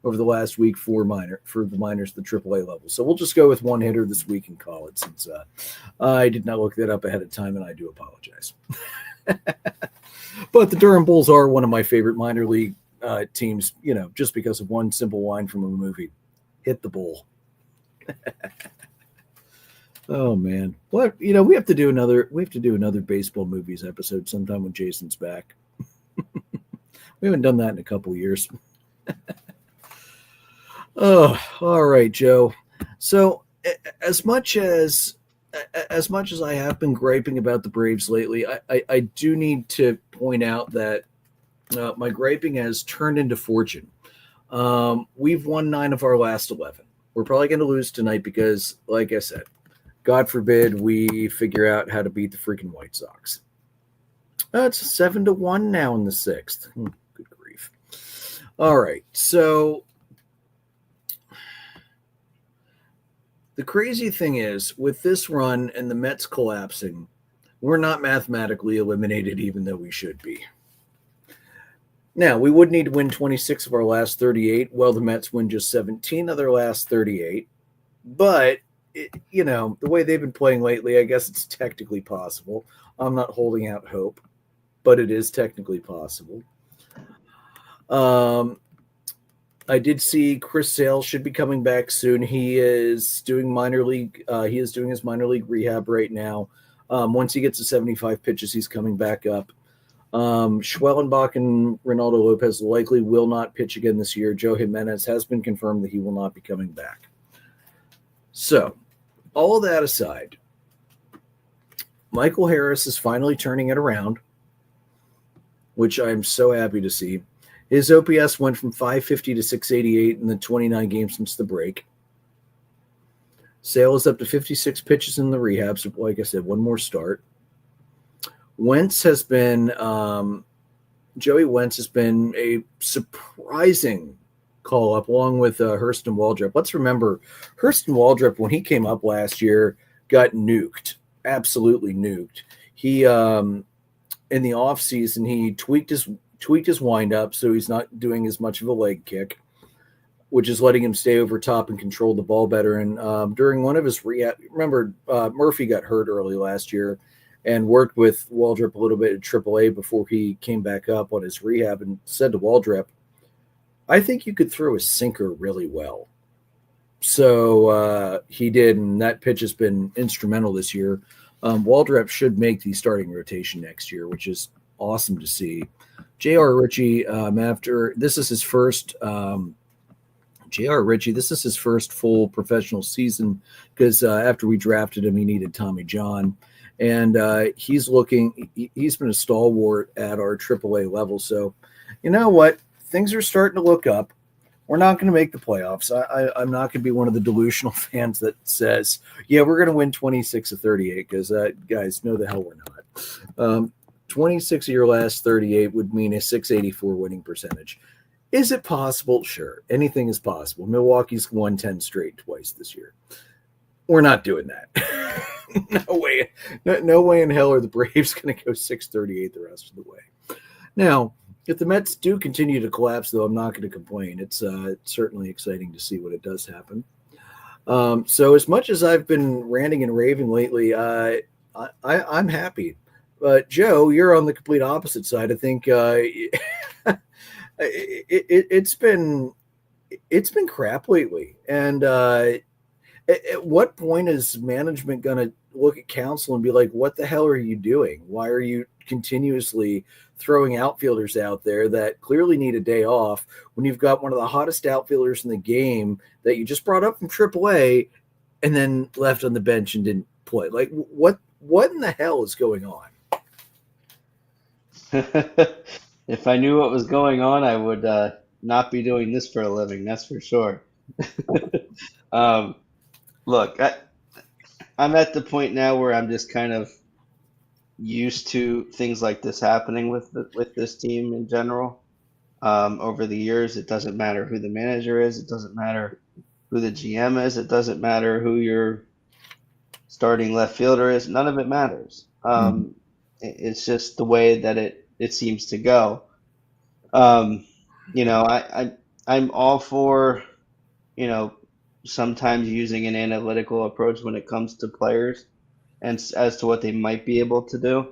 over the last week for the minors, the AAA level. So we'll just go with one hitter this week and call it, since I did not look that up ahead of time, and I do apologize. But the Durham Bulls are one of my favorite minor league teams, just because of one simple line from a movie: "Hit the bull." Oh man, what we have to do another baseball movies episode sometime when Jason's back. We haven't done that in a couple years. Oh, all right, Joe. So as much as I have been griping about the Braves lately, I do need to point out that my griping has turned into fortune. We've won 9 of our last 11. We're probably going to lose tonight because, like I said, God forbid we figure out how to beat the freaking White Sox. It's 7-1 now in the 6th. Good grief. All right, so the crazy thing is, with this run and the Mets collapsing, we're not mathematically eliminated, even though we should be. Now, we would need to win 26 of our last 38. Well, the Mets win just 17 of their last 38. But, the way they've been playing lately, I guess it's technically possible. I'm not holding out hope, but it is technically possible. I did see Chris Sale should be coming back soon. He is doing his minor league rehab right now. Once he gets to 75 pitches, he's coming back up. Schwellenbach and Ronaldo Lopez likely will not pitch again this year. Joe Jimenez has been confirmed that he will not be coming back. So, all of that aside, Michael Harris is finally turning it around, which I'm so happy to see. His OPS went from 550 to 688 in the 29 games since the break. Sale is up to 56 pitches in the rehab, so like I said, one more start. Joey Wentz has been a surprising call-up, along with Hurston Waldrep. Let's remember, Hurston Waldrep, when he came up last year, got nuked, absolutely nuked. He, in the offseason, he tweaked his wind-up, so he's not doing as much of a leg kick. which is letting him stay over top and control the ball better. And during one of his rehab, remember Murphy got hurt early last year and worked with Waldrop a little bit at AAA before he came back up on his rehab, and said to Waldrop, I think you could throw a sinker really well. So he did, and that pitch has been instrumental this year. Waldrop should make the starting rotation next year, which is awesome to see. J.R. Ritchie, after this is his first J.R. Ritchie, this is his first full professional season because after we drafted him, he needed Tommy John. And he's been a stalwart at our AAA level. So, you know what? Things are starting to look up. We're not going to make the playoffs. I'm not going to be one of the delusional fans that says, yeah, we're going to win 26 of 38 because, guys, no the hell we're not. 26 of your last 38 would mean a 684 winning percentage. Is it possible? Sure. Anything is possible. Milwaukee's won 10 straight twice this year. We're not doing that. No way. No way in hell are the Braves going to go 638 the rest of the way. Now, if the Mets do continue to collapse, though, I'm not going to complain. It's certainly exciting to see what it does happen. So as much as I've been ranting and raving lately, I'm happy. But Joe, you're on the complete opposite side. I think it's been crap lately. And at what point is management going to look at Counsell and be like, what the hell are you doing? Why are you continuously throwing outfielders out there that clearly need a day off when you've got one of the hottest outfielders in the game that you just brought up from AAA and then left on the bench and didn't play? Like, what in the hell is going on? If I knew what was going on, I would not be doing this for a living, that's for sure. Um, Look, I'm at the point now where I'm just kind of used to things like this happening with this team in general. Over the years, it doesn't matter who the manager is, it doesn't matter who the GM is, it doesn't matter who your starting left fielder is. None of it matters. It's just the way that it seems to go. Um, I'm all for, sometimes using an analytical approach when it comes to players and as to what they might be able to do.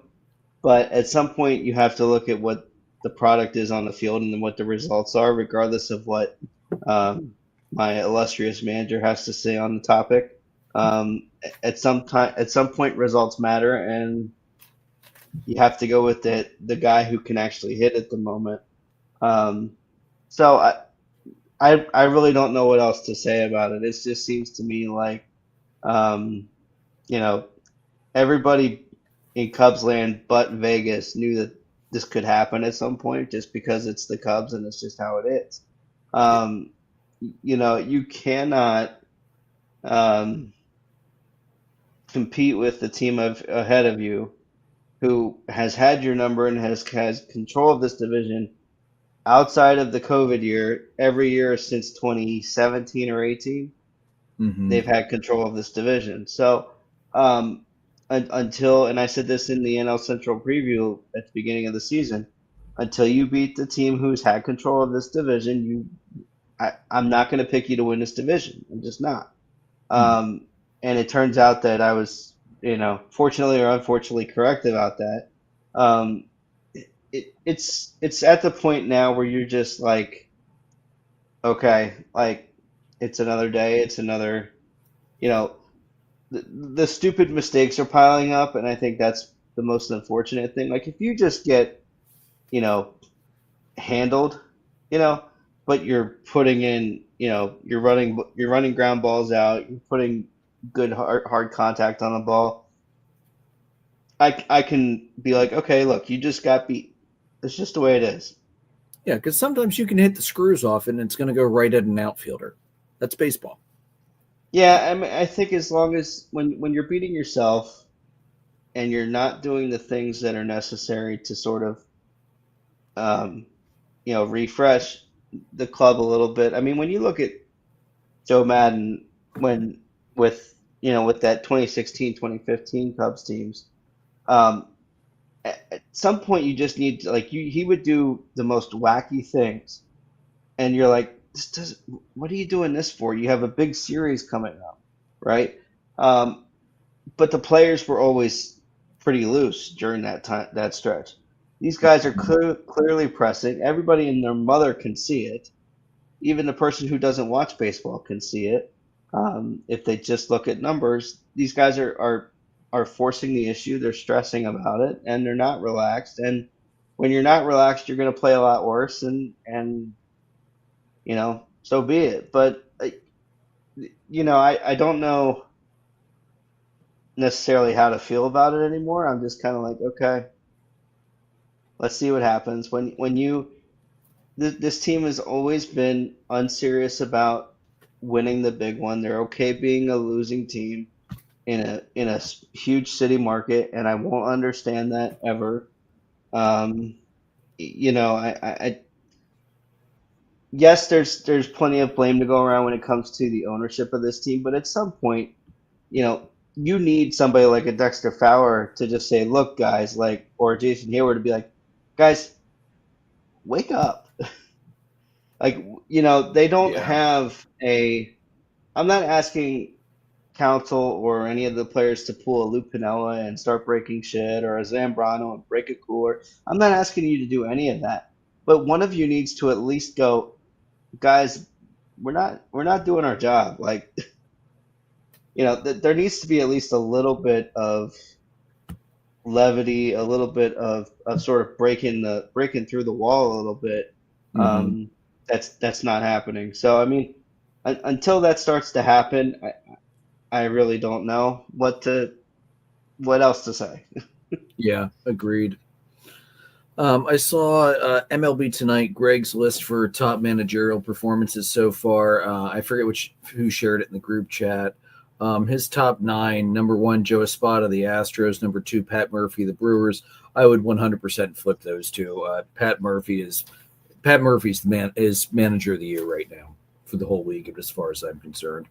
But at some point, you have to look at what the product is on the field and then what the results are, regardless of what my illustrious manager has to say on the topic. At some point, results matter, and you have to go with the guy who can actually hit at the moment. So I really don't know what else to say about it. It just seems to me like, um, you know, everybody in Cubs land but Vegas knew that this could happen at some point just because it's the Cubs and it's just how it is. Um, you cannot um, compete with the team ahead of you who has had your number and has control of this division outside of the COVID year every year since 2017 or 18. Mm-hmm. They've had control of this division. So um, until, and I said this in the NL Central preview at the beginning of the season, until you beat the team who's had control of this division, I'm not going to pick you to win this division. I'm just not. Um, and it turns out that I was, fortunately or unfortunately correct about that. Um, it's at the point now where you're just like, okay, like it's another day, it's another, you know, the stupid mistakes are piling up, and I think that's the most unfortunate thing. Like if you just get, you know, handled, you know, but you're putting in, you're running ground balls out, you're putting good hard contact on the ball. I can be like, okay, look, you just got beat. It's just the way it is. Yeah, because sometimes you can hit the screws off and it's going to go right at an outfielder. That's baseball. Yeah, I mean, I think as long as when you're beating yourself and you're not doing the things that are necessary to sort of um, refresh the club a little bit. I mean, when you look at Joe Madden when with that 2016, 2015 Cubs teams, um, at some point you just need to, like he would do the most wacky things, and you're like, this does, what are you doing this for? You have a big series coming up, right? Um, but the players were always pretty loose during that time, that stretch. These guys are clearly pressing. Everybody and their mother can see it. Even the person who doesn't watch baseball can see it. If they just look at numbers, these guys are forcing the issue. They're stressing about it, and they're not relaxed. And when you're not relaxed, you're going to play a lot worse. And so be it. But I don't know necessarily how to feel about it anymore. I'm just kind of like, okay, let's see what happens. This team has always been unserious about winning the big one. They're okay being a losing team in a huge city market, and I won't understand that ever. Um, I yes, there's plenty of blame to go around when it comes to the ownership of this team, but at some point, you need somebody like a Dexter Fowler to just say, "Look, guys," or Jason Hayward to be like, "Guys, wake up." Like, they don't Yeah. have a. I'm not asking Council or any of the players to pull a Luke Pinella and start breaking shit or a Zambrano and break a cooler. I'm not asking you to do any of that. But one of you needs to at least go, guys, we're not doing our job. Like, there needs to be at least a little bit of levity, a little bit of sort of breaking through the wall a little bit. Hmm. Um, that's not happening. So I mean, until that starts to happen, I really don't know what else to say. Yeah, agreed. I saw MLB Tonight, Greg's list for top managerial performances so far. I forget who shared it in the group chat. His top nine: number one, Joe Espada, the Astros; number two, Pat Murphy, the Brewers. I would 100% flip those two. Pat Murphy's is manager of the year right now for the whole league, as far as I'm concerned.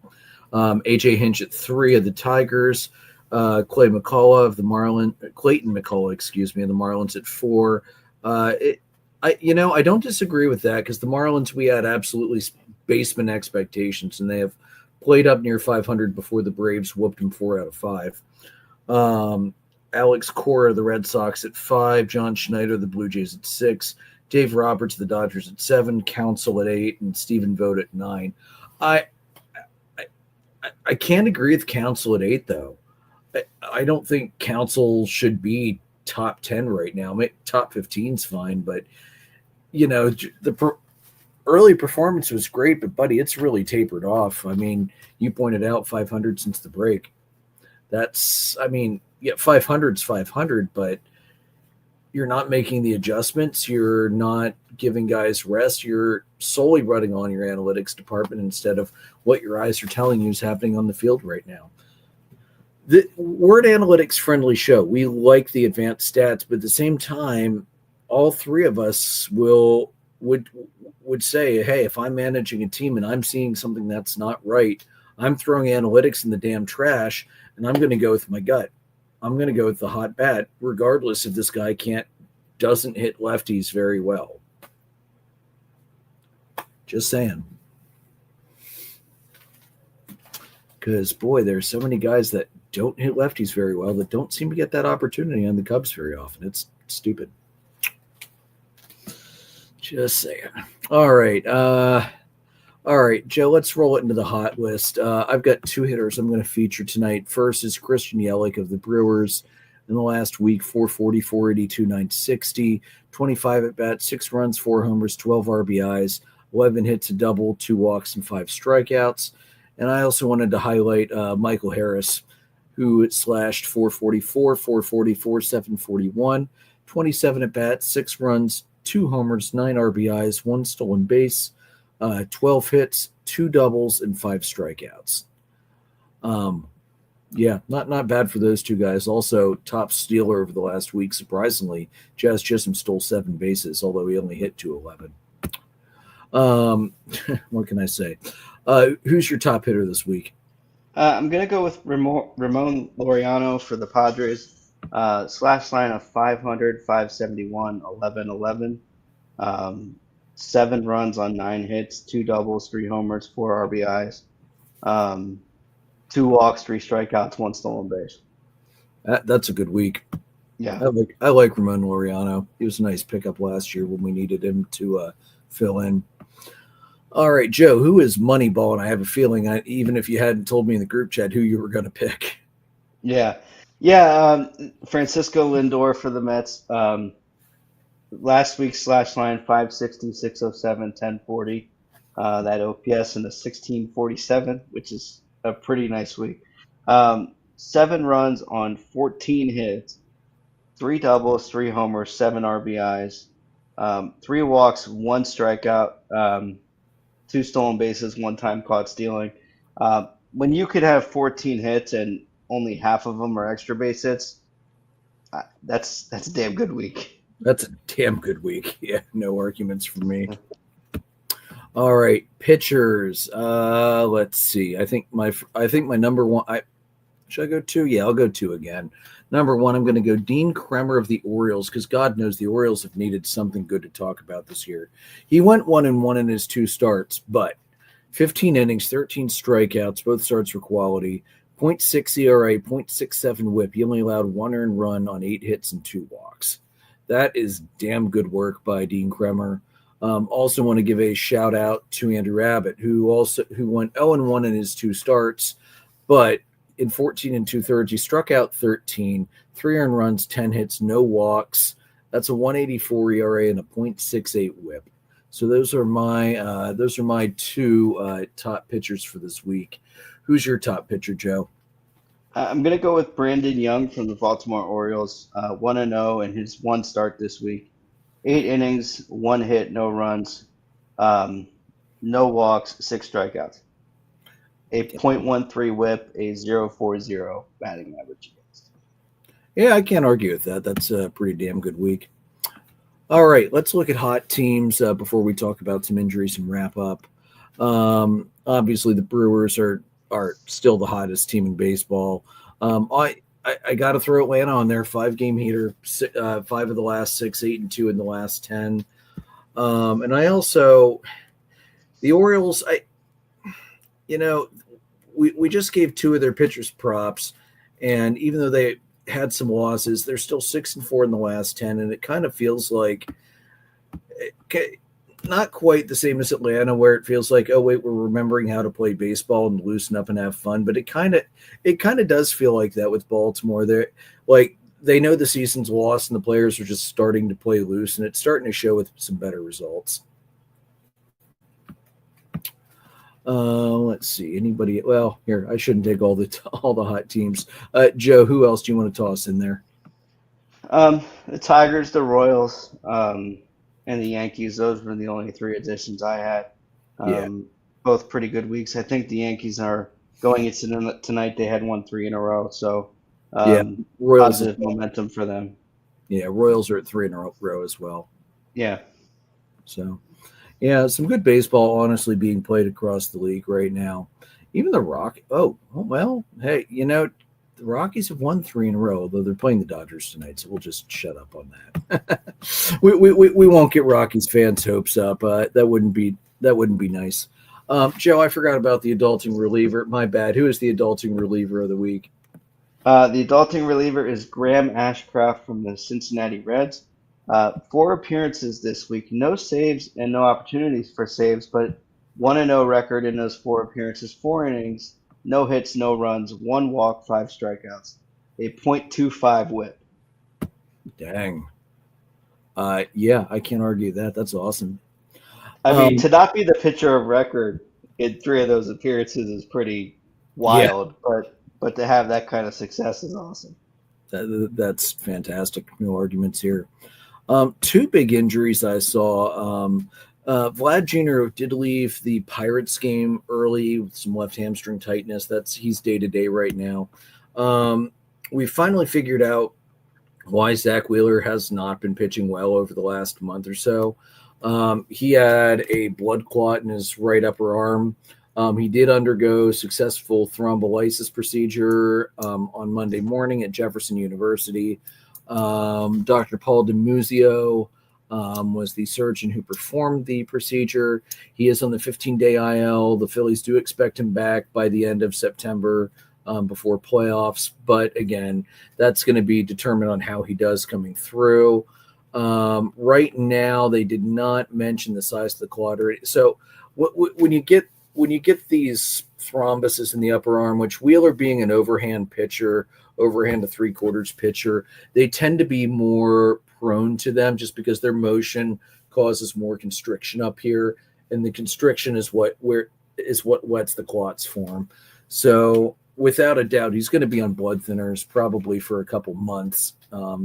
AJ Hinch at three of the Tigers. Clayton McCullough of the Marlins at four. I don't disagree with that because the Marlins, we had absolutely basement expectations, and they have played up near 500 before the Braves whooped them 4 out of 5. Alex Cora of the Red Sox at 5, John Schneider of the Blue Jays at 6, Dave Roberts of the Dodgers at 7, Council at 8, and Stephen Vogt at 9. I I can't agree with Council at 8 though. I don't think Council should be top 10 right now. Top 15 is fine, but the early performance was great, but buddy, it's really tapered off. I mean, you pointed out 500 since the break. Yeah, 500 is 500, but you're not making the adjustments. You're not giving guys rest. You're solely running on your analytics department instead of what your eyes are telling you is happening on the field right now. We're an analytics friendly show. We like the advanced stats, but at the same time, all three of us would say, hey, if I'm managing a team and I'm seeing something that's not right, I'm throwing analytics in the damn trash, and I'm going to go with my gut. I'm going to go with the hot bat, regardless if this guy doesn't hit lefties very well. Just saying. Because, boy, there's so many guys that don't hit lefties very well that don't seem to get that opportunity on the Cubs very often. It's stupid. Just saying. All right. Joe, let's roll it into the hot list. I've got two hitters I'm going to feature tonight. First is Christian Yelich of the Brewers. In the last week, 440, 482, 960, 25 at bats, 6 runs, 4 homers, 12 RBIs, 11 hits, a double, 2 walks, and 5 strikeouts. And I also wanted to highlight Michael Harris, who slashed 444, 444, 741, 27 at bats, 6 runs, 2 homers, 9 RBIs, 1 stolen base, 12 hits, 2 doubles, and 5 strikeouts. Yeah, not bad for those two guys. Also, top stealer over the last week, surprisingly. Jazz Chisholm stole 7 bases, although he only hit 211. What can I say? Who's your top hitter this week? I'm going to go with Ramon Laureano for the Padres. Slash line of 500, 571, 1111. 7 runs on 9 hits, 2 doubles, 3 homers, 4 RBIs, 2 walks, 3 strikeouts, 1 stolen base. That's a good week. Yeah. I like Ramon Laureano. He was a nice pickup last year when we needed him to fill in. All right, Joe, who is Moneyball? And I have a feeling, even if you hadn't told me in the group chat who you were going to pick. Yeah. Francisco Lindor for the Mets. Last week's slash line 560, 607, 1040. That OPS in the 1647, which is a pretty nice week. 7 runs on 14 hits, 3 doubles, 3 homers, 7 RBIs, 3 walks, 1 strikeout, 2 stolen bases, 1 time caught stealing. When you could have 14 hits and only half of them are extra base hits, that's a damn good week. That's a damn good week. Yeah, no arguments for me. All right, pitchers. Let's see. I think my number one. Should I go 2? Yeah, I'll go 2 again. Number 1, I'm going to go Dean Kremer of the Orioles because God knows the Orioles have needed something good to talk about this year. He went 1-1 in his 2 starts, but 15 innings, 13 strikeouts, both starts were quality. 0.6 ERA, 0.67 WHIP. He only allowed 1 earned run on 8 hits and 2 walks. That is damn good work by Dean Kremer. Also want to give a shout out to Andrew Abbott, who went 0-1 in his 2 starts, but in 14 2/3, he struck out 13, 3 earned runs, 10 hits, no walks. That's a 1.84 ERA and a 0.68 WHIP. So those are my 2 top pitchers for this week. Who's your top pitcher, Joe? I'm going to go with Brandon Young from the Baltimore Orioles, 1-0 in his 1 start this week. 8 innings, 1 hit, no runs, no walks, 6 strikeouts. A .13 WHIP, a 0.40 batting average. Yeah, I can't argue with that. That's a pretty damn good week. All right, let's look at hot teams before we talk about some injuries and wrap up. Obviously, the Brewers are still the hottest team in baseball. I got to throw Atlanta on there. 5-game heater, 5 of the last 6, 8-2 in the last 10. And I also, the Orioles, we just gave 2 of their pitchers props, and even though they had some losses, they're still 6-4 in the last 10, and it kind of feels like not quite the same as Atlanta, where it feels like, oh wait, we're remembering how to play baseball and loosen up and have fun. But it kind of does feel like that with Baltimore. They know the season's lost and the players are just starting to play loose, and it's starting to show with some better results. Let's see. Anybody? Well, here, I shouldn't take all the hot teams. Joe, who else do you want to toss in there? The Tigers, the Royals, and the Yankees. Those were the only 3 additions I had. Both pretty good weeks. I think the Yankees are going into tonight. They had won 3 in a row, so Royals positive momentum for them. Yeah, Royals are at 3 in a row as well. Yeah. So. Yeah, some good baseball, honestly, being played across the league right now. Even the Rockies. Oh, well, hey, the Rockies have won 3 in a row, although they're playing the Dodgers tonight, so we'll just shut up on that. we won't get Rockies fans' hopes up. That wouldn't be nice. Joe, I forgot about the adulting reliever. My bad. Who is the adulting reliever of the week? The adulting reliever is Graham Ashcraft from the Cincinnati Reds. 4 appearances this week, no saves and no opportunities for saves, but 1-0 record in those 4 appearances, 4 innings, no hits, no runs, 1 walk, 5 strikeouts, a .25 WHIP. Dang. Yeah, I can't argue that. That's awesome. I mean, to not be the pitcher of record in 3 of those appearances is pretty wild, but to have that kind of success is awesome. That's fantastic. No arguments here. 2 big injuries I saw. Vlad Jr. did leave the Pirates game early with some left hamstring tightness. He's day-to-day right now. We finally figured out why Zach Wheeler has not been pitching well over the last month or so. He had a blood clot in his right upper arm. He did undergo successful thrombolysis procedure on Monday morning at Jefferson University. Dr. Paul DiMuzio was the surgeon who performed the procedure. He is on the 15-day IL. The Phillies do expect him back by the end of September before playoffs. But again, that's going to be determined on how he does coming through. Right now, they did not mention the size of the quadrant. So when you get these thrombuses in the upper arm, which Wheeler being an overhand pitcher, overhand to 3/4 pitcher, they tend to be more prone to them just because their motion causes more constriction up here, and the constriction is what lets the clots form. So without a doubt, he's going to be on blood thinners probably for a couple months.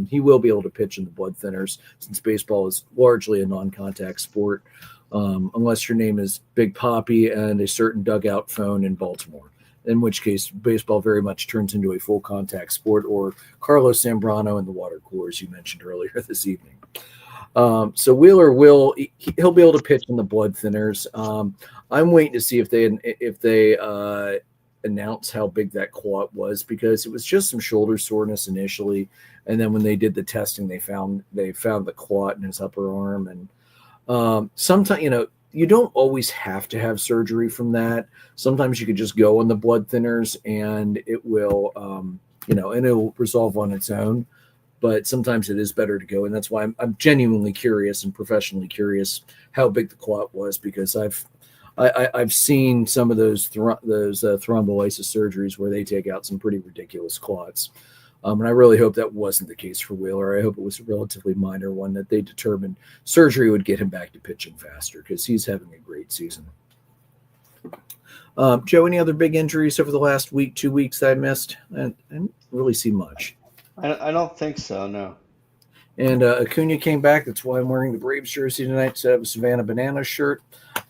He will be able to pitch in the blood thinners since baseball is largely a non-contact sport, unless your name is Big Poppy and a certain dugout phone in Baltimore, in which case baseball very much turns into a full contact sport, or Carlos Zambrano and the water coolers you mentioned earlier this evening. So Wheeler he'll be able to pitch in the blood thinners. I'm waiting to see if they announce how big that clot was, because it was just some shoulder soreness initially, and then when they did the testing, they found the clot in his upper arm. And sometimes, you don't always have to have surgery from that. Sometimes you could just go on the blood thinners and it will, and it will resolve on its own. But sometimes it is better to go, and that's why I'm genuinely curious and professionally curious how big the clot was, because I've seen some of those thrombolysis surgeries where they take out some pretty ridiculous clots. And I really hope that wasn't the case for Wheeler. I hope it was a relatively minor one that they determined surgery would get him back to pitching faster, because he's having a great season. Joe, any other big injuries over the last week, 2 weeks that I missed? I didn't really see much. I don't think so, no. And Acuna came back. That's why I'm wearing the Braves jersey tonight instead of a Savannah Bananas shirt.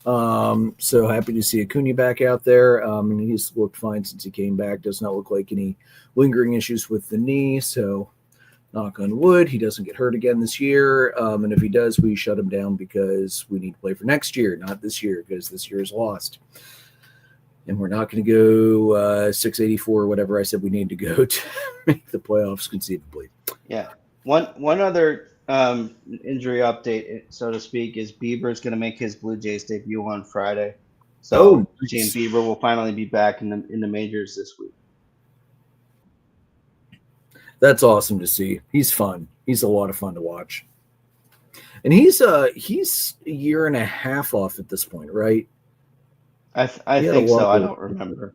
So happy to see Acuna back out there. And he's looked fine since he came back. Does not look like any lingering issues with the knee. So knock on wood, he doesn't get hurt again this year. And if he does, we shut him down, because we need to play for next year, not this year, because this year is lost. And we're not going to go 684 or whatever I said we need to go to make the playoffs conceivably. Yeah. One other injury update, so to speak, is Bieber's going to make his Blue Jays debut on Friday. So Shane Bieber will finally be back in the majors this week. That's awesome to see. He's fun. He's a lot of fun to watch. And he's a year and a half off at this point, right? I think so. I don't remember.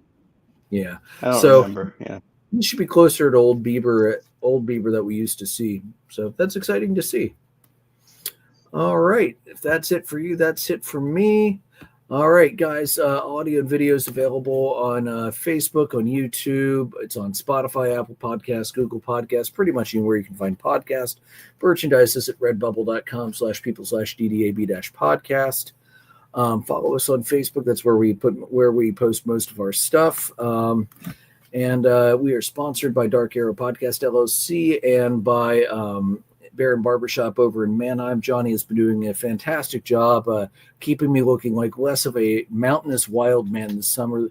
Yeah. I don't remember. Yeah. He should be closer to old Bieber that we used to see. So that's exciting to see. All right. If that's it for you, that's it for me. All right, guys. Audio and video is available on Facebook, on YouTube. It's on Spotify, Apple Podcasts, Google Podcasts, pretty much anywhere you can find podcasts. Merchandise is at redbubble.com/people/DDAB-podcast. Follow us on Facebook. That's where we post most of our stuff. And we are sponsored by Dark Arrow Podcast LLC and by Baron Barbershop over in Mannheim. Johnny has been doing a fantastic job keeping me looking like less of a mountainous wild man this summer.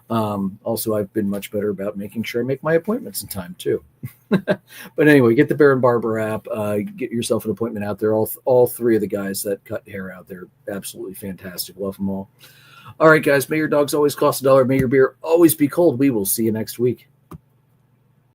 Also, I've been much better about making sure I make my appointments in time too. But anyway, get the Baron Barber app. Get yourself an appointment out there. All three of the guys that cut hair out there, absolutely fantastic. Love them all. All right, guys, may your dogs always cost $1. May your beer always be cold. We will see you next week.